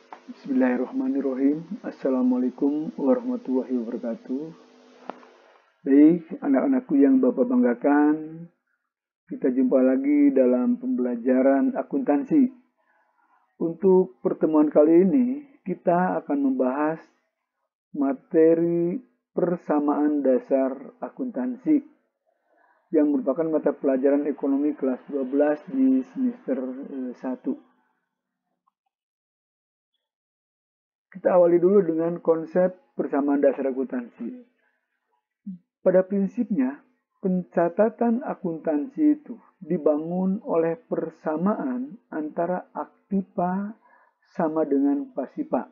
Bismillahirrahmanirrahim. Assalamualaikum warahmatullahi wabarakatuh. Baik, anak-anakku yang Bapak banggakan, kita jumpa lagi dalam pembelajaran akuntansi. Untuk pertemuan kali ini, kita akan membahas materi persamaan dasar akuntansi yang merupakan mata pelajaran ekonomi kelas 12 di semester 1. Kita awali dulu dengan konsep persamaan dasar akuntansi. Pada prinsipnya, pencatatan akuntansi itu dibangun oleh persamaan antara aktiva sama dengan pasiva.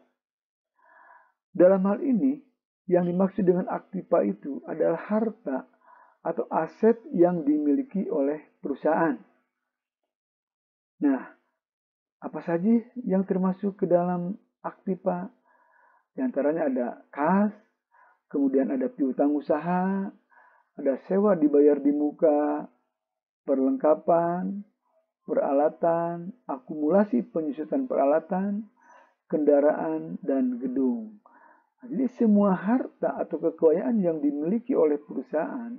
Dalam hal ini, yang dimaksud dengan aktiva itu adalah harta atau aset yang dimiliki oleh perusahaan. Nah, apa saja yang termasuk ke dalam aktiva? Di antaranya ada kas, kemudian ada piutang usaha, ada sewa dibayar di muka, perlengkapan, peralatan, akumulasi penyusutan peralatan, kendaraan, dan gedung. Jadi semua harta atau kekayaan yang dimiliki oleh perusahaan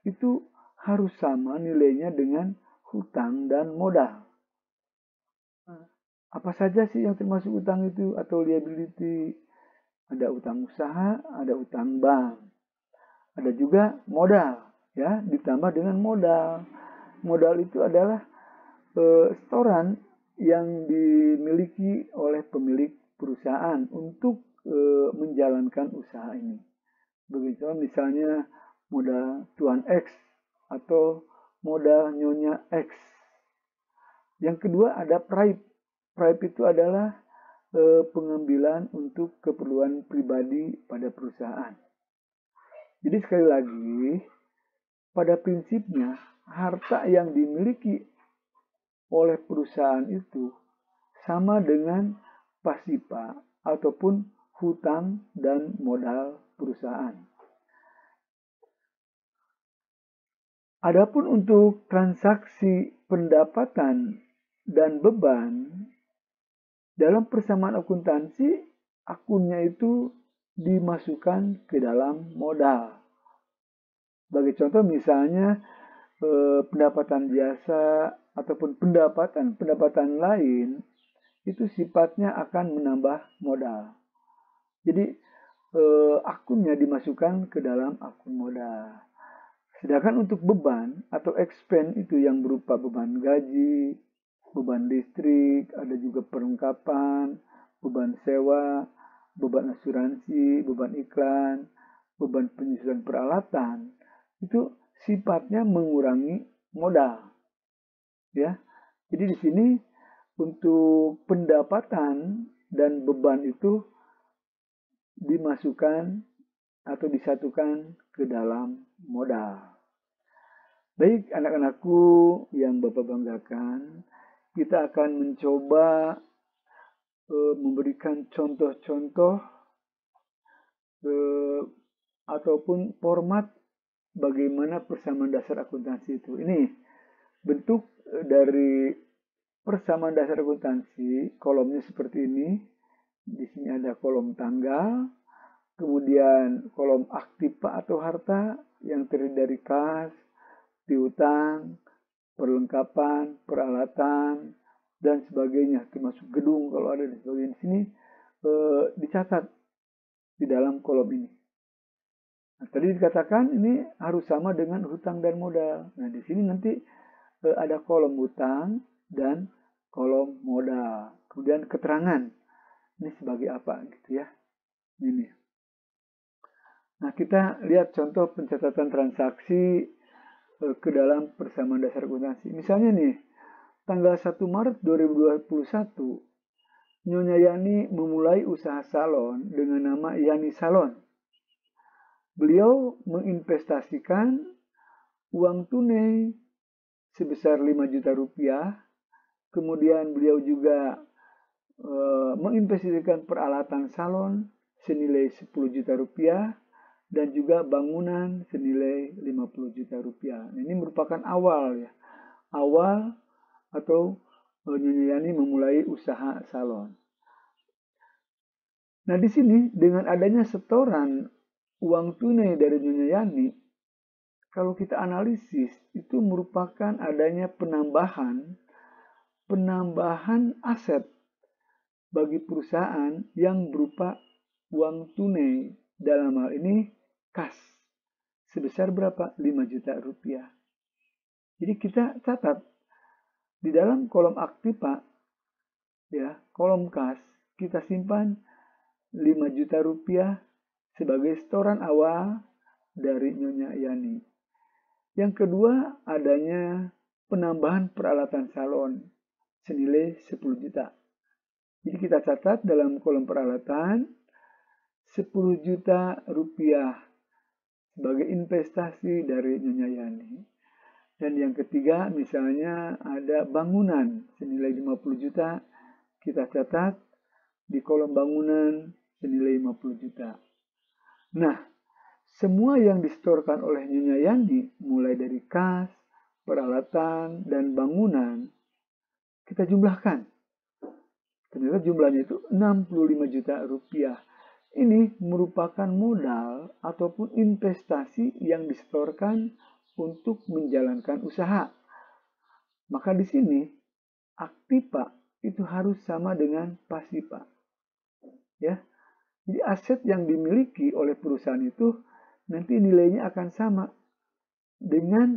itu harus sama nilainya dengan hutang dan modal. Apa saja sih yang termasuk hutang itu atau liability? Ada utang usaha, ada utang bank. Ada juga modal, ya, ditambah dengan modal. Modal itu adalah setoran yang dimiliki oleh pemilik perusahaan untuk menjalankan usaha ini. Begitu misalnya modal Tuan X atau modal Nyonya X. Yang kedua ada pripe. Pripe itu adalah pengambilan untuk keperluan pribadi pada perusahaan. Jadi sekali lagi, pada prinsipnya harta yang dimiliki oleh perusahaan itu sama dengan pasiva ataupun hutang dan modal perusahaan. Adapun untuk transaksi pendapatan dan beban, dalam persamaan akuntansi, akunnya itu dimasukkan ke dalam modal. Sebagai contoh misalnya pendapatan biasa ataupun pendapatan lain itu sifatnya akan menambah modal. Jadi akunnya dimasukkan ke dalam akun modal. Sedangkan untuk beban atau expense itu yang berupa beban gaji, beban listrik, ada juga perlengkapan, beban sewa, beban asuransi, beban iklan, beban penyusunan peralatan, itu sifatnya mengurangi modal. Ya. Jadi di sini untuk pendapatan dan beban itu dimasukkan atau disatukan ke dalam modal. Baik anak-anakku yang Bapak banggakan, kita akan mencoba memberikan contoh-contoh ataupun format bagaimana persamaan dasar akuntansi itu. Ini bentuk dari persamaan dasar akuntansi, kolomnya seperti ini. Di sini ada kolom tanggal, kemudian kolom aktiva atau harta yang terdiri dari kas, piutang, perlengkapan, peralatan, dan sebagainya, termasuk gedung kalau ada di sebagainya. Di sini dicatat di dalam kolom ini. Nah, tadi dikatakan ini harus sama dengan hutang dan modal. Nah, di sini nanti ada kolom hutang dan kolom modal. Kemudian keterangan. Ini sebagai apa gitu ya. Ini. Nah, kita lihat contoh pencatatan transaksi ke dalam persamaan dasar akuntansi. Misalnya nih, tanggal 1 Maret 2021, Nyonya Yani memulai usaha salon dengan nama Yani Salon. Beliau menginvestasikan uang tunai sebesar 5 juta rupiah. Kemudian beliau juga menginvestasikan peralatan salon senilai 10 juta rupiah dan juga bangunan senilai 50 juta rupiah. Ini merupakan awal ya. Awal atau Nyonya Yani memulai usaha salon. Nah, di sini dengan adanya setoran uang tunai dari Nyonya Yani, kalau kita analisis itu merupakan adanya penambahan aset bagi perusahaan yang berupa uang tunai, dalam hal ini kas, sebesar berapa? 5 juta rupiah. Jadi kita catat di dalam kolom aktiva, ya, kolom kas, kita simpan 5 juta rupiah sebagai setoran awal dari Nyonya Yani. Yang kedua, adanya penambahan peralatan salon senilai 10 juta. Jadi kita catat dalam kolom peralatan 10 juta rupiah sebagai investasi dari Nyonya Yani. Dan yang ketiga, misalnya ada bangunan senilai 50 juta, kita catat di kolom bangunan senilai 50 juta. Nah, semua yang disetorkan oleh Nyonya Yani, mulai dari kas, peralatan, dan bangunan, kita jumlahkan. Ternyata jumlahnya itu 65 juta rupiah. Ini merupakan modal ataupun investasi yang disetorkan untuk menjalankan usaha. Maka di sini aktiva itu harus sama dengan pasiva. Ya. Jadi aset yang dimiliki oleh perusahaan itu nanti nilainya akan sama dengan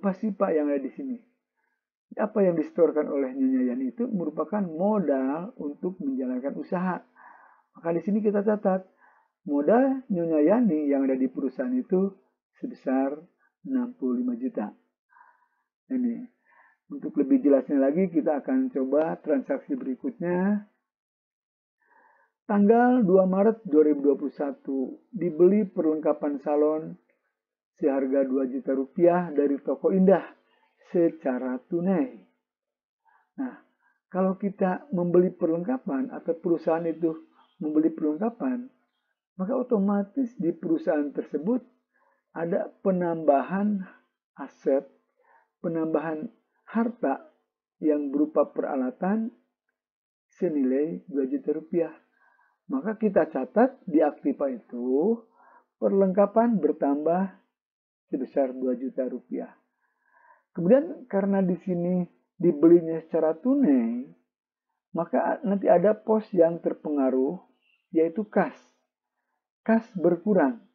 pasiva yang ada di sini. Apa yang disetorkan oleh Nyonya Yani itu merupakan modal untuk menjalankan usaha. Maka di sini kita catat modal Nyonya Yani yang ada di perusahaan itu sebesar 65 juta. Ini untuk lebih jelasnya lagi kita akan coba transaksi berikutnya. Tanggal 2 Maret 2021 dibeli perlengkapan salon seharga 2 juta rupiah dari toko Indah secara tunai. Nah, kalau kita membeli perlengkapan atau perusahaan itu membeli perlengkapan, maka otomatis di perusahaan tersebut ada penambahan aset, penambahan harta yang berupa peralatan senilai 2 juta rupiah. Maka kita catat di aktiva itu perlengkapan bertambah sebesar 2 juta rupiah. Kemudian karena di sini dibelinya secara tunai, maka nanti ada pos yang terpengaruh yaitu kas. Kas berkurang.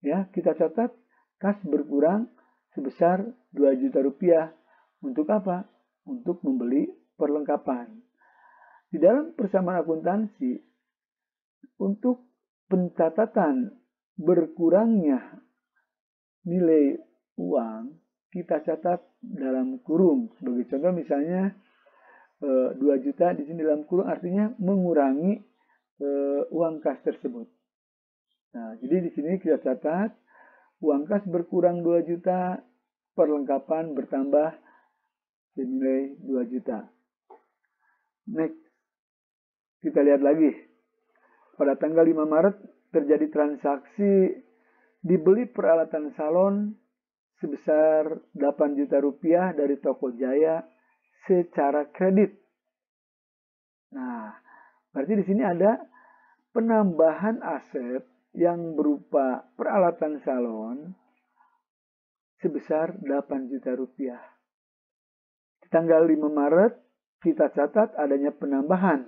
Ya, kita catat kas berkurang sebesar 2 juta rupiah. Untuk apa? Untuk membeli perlengkapan. Di dalam persamaan akuntansi, untuk pencatatan berkurangnya nilai uang, kita catat dalam kurung. Sebagai contoh misalnya 2 juta di sini dalam kurung artinya mengurangi uang kas tersebut. Nah, jadi di sini kita catat uang kas berkurang 2 juta, perlengkapan bertambah senilai 2 juta. Next, kita lihat lagi. Pada tanggal 5 Maret terjadi transaksi dibeli peralatan salon sebesar 8 juta rupiah dari toko Jaya secara kredit. Nah, berarti di sini ada penambahan aset yang berupa peralatan salon sebesar 8 juta rupiah. Di tanggal 5 Maret kita catat adanya penambahan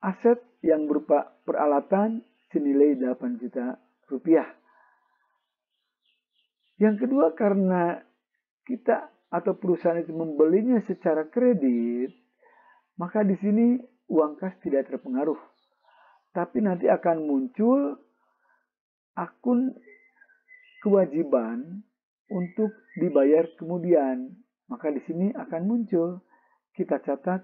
aset yang berupa peralatan senilai 8 juta rupiah. Yang kedua, karena kita atau perusahaan itu membelinya secara kredit, maka di sini uang kas tidak terpengaruh. Tapi nanti akan muncul akun kewajiban untuk dibayar kemudian. Maka di sini akan muncul, kita catat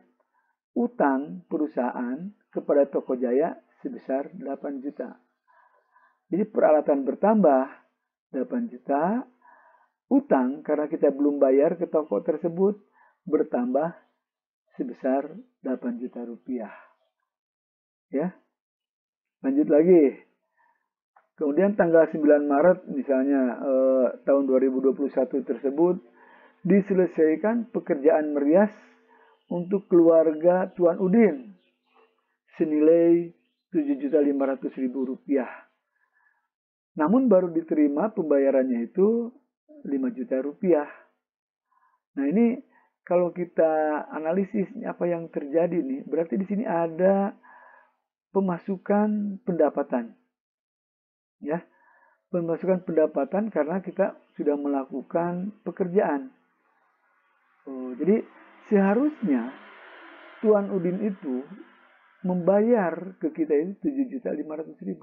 utang perusahaan kepada toko Jaya sebesar 8 juta. Jadi peralatan bertambah 8 juta, utang karena kita belum bayar ke toko tersebut bertambah sebesar 8 juta rupiah. Ya. Lanjut lagi. Kemudian tanggal 9 Maret misalnya tahun 2021 tersebut diselesaikan pekerjaan merias untuk keluarga Tuan Udin senilai Rp7.500.000. Namun baru diterima pembayarannya itu Rp5 juta. Nah ini kalau kita analisis apa yang terjadi nih, berarti di sini ada pemasukan pendapatan, ya, pemasukan pendapatan karena kita sudah melakukan pekerjaan. Jadi seharusnya Tuan Udin itu membayar ke kita ini Rp7.500.000.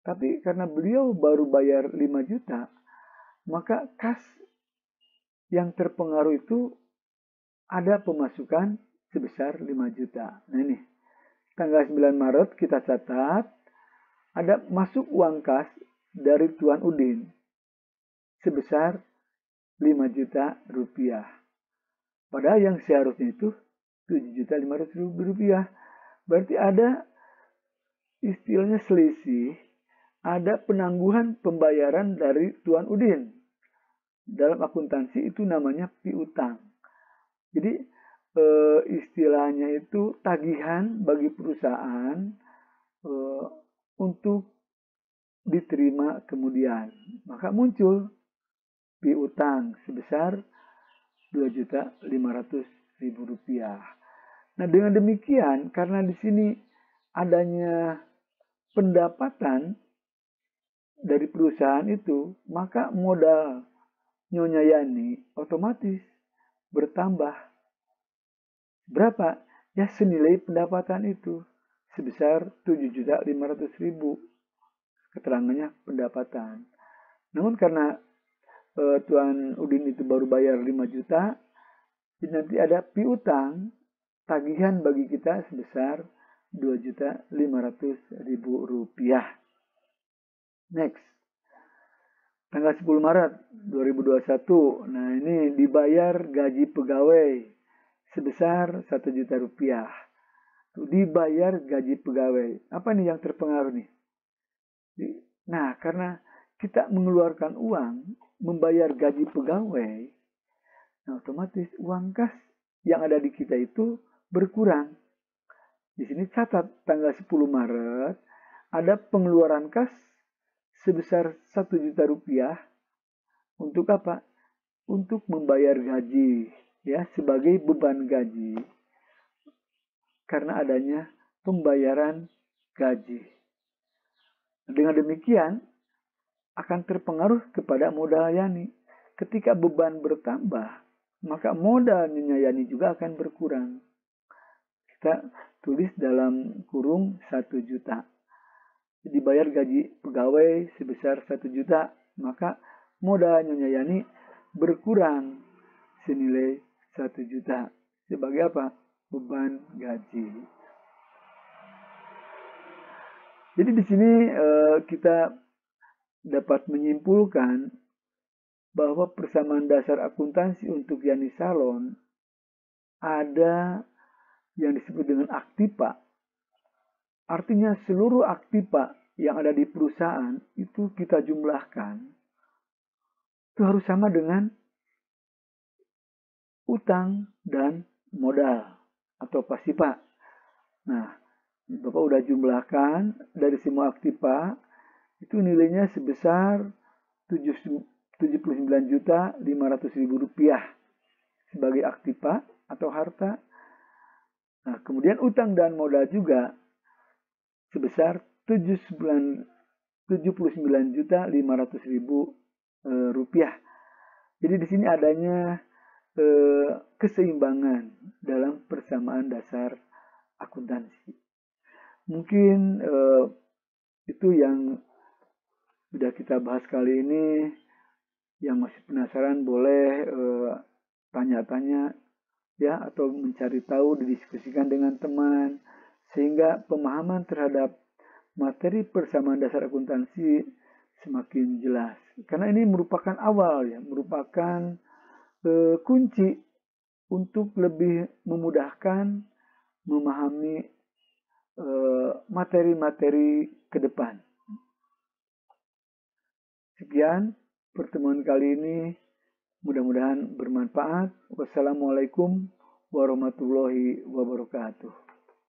Tapi karena beliau baru bayar 5 juta, maka kas yang terpengaruh itu ada pemasukan sebesar 5 juta. Nah ini, tanggal 9 Maret kita catat, ada masuk uang kas dari Tuan Udin sebesar Rp5 juta. Padahal yang seharusnya itu Rp7.500.000. Berarti ada istilahnya selisih, ada penangguhan pembayaran dari Tuan Udin. Dalam akuntansi itu namanya piutang. Jadi istilahnya itu tagihan bagi perusahaan untuk diterima kemudian. Maka muncul piutang sebesar Rp2.500.000. Nah, dengan demikian karena di sini adanya pendapatan dari perusahaan itu, maka modal Nyonya Yani otomatis bertambah. Berapa? Ya senilai pendapatan itu sebesar Rp7.500.000. Keterangannya pendapatan. Namun karena Tuan Udin itu baru bayar 5 juta, jadi nanti ada piutang tagihan bagi kita sebesar Rp2.500.000. Next. Tanggal 10 Maret 2021. Nah, ini dibayar gaji pegawai sebesar Rp1 juta. Dibayar gaji pegawai. Apa nih yang terpengaruh nih? Nah, karena kita mengeluarkan uang membayar gaji pegawai, nah otomatis uang kas yang ada di kita itu berkurang. Di sini catat tanggal 10 Maret ada pengeluaran kas sebesar Rp1 juta untuk apa? Untuk membayar gaji, ya, sebagai beban gaji karena adanya pembayaran gaji. Dengan demikian akan terpengaruh kepada modal Yani. Ketika beban bertambah, maka modal Nyonya Yani juga akan berkurang. Kita tulis dalam kurung 1 juta. Dibayar gaji pegawai sebesar 1 juta, maka modal Nyonya Yani berkurang senilai 1 juta. Sebagai apa? Beban gaji. Jadi di sini kita dapat menyimpulkan bahwa persamaan dasar akuntansi untuk Yani Salon ada yang disebut dengan aktiva. Artinya seluruh aktiva yang ada di perusahaan itu kita jumlahkan. Itu harus sama dengan utang dan modal atau pasiva. Nah, Bapak udah jumlahkan dari semua aktiva itu nilainya sebesar Rp79.500.000 sebagai aktiva atau harta. Nah, kemudian utang dan modal juga sebesar Rp79.500.000. Jadi di sini adanya keseimbangan dalam persamaan dasar akuntansi. Mungkin itu yang sudah kita bahas kali ini. Yang masih penasaran boleh tanya-tanya ya, atau mencari tahu, didiskusikan dengan teman sehingga pemahaman terhadap materi persamaan dasar akuntansi semakin jelas. Karena ini merupakan awal ya, merupakan kunci untuk lebih memudahkan memahami materi-materi ke depan. Sekian pertemuan kali ini, mudah-mudahan bermanfaat. Wassalamualaikum warahmatullahi wabarakatuh.